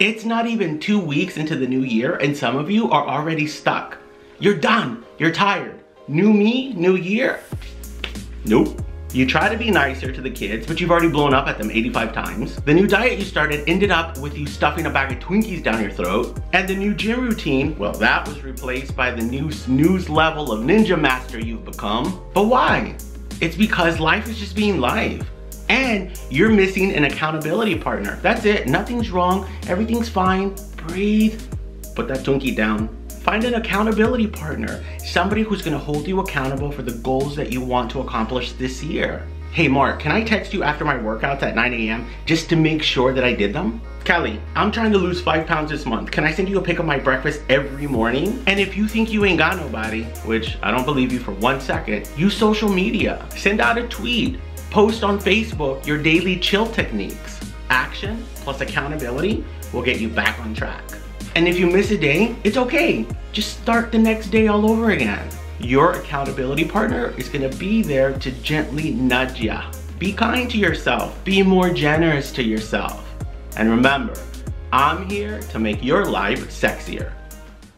It's not even 2 weeks into the new year and some of you are already stuck. You're done. You're tired. New me, new year? Nope. You try to be nicer to the kids, but you've already blown up at them 85 times. The new diet you started ended up with you stuffing a bag of Twinkies down your throat. And the new gym routine, well, that was replaced by the new snooze level of ninja master you've become. But why? It's because life is just being life. And you're missing an accountability partner. That's it, nothing's wrong, everything's fine. Breathe, put that Twinkie down. Find an accountability partner, somebody who's gonna hold you accountable for the goals that you want to accomplish this year. Hey Mark, can I text you after my workouts at 9 a.m. just to make sure that I did them? Kelly, I'm trying to lose 5 pounds this month. Can I send you a pic of my breakfast every morning? And if you think you ain't got nobody, which I don't believe you for 1 second, use social media. Send out a tweet. Post on Facebook your daily chill techniques. Action plus accountability will get you back on track. And if you miss a day, it's okay. Just start the next day all over again. Your accountability partner is gonna be there to gently nudge ya. Be kind to yourself. Be more generous to yourself. And remember, I'm here to make your life sexier.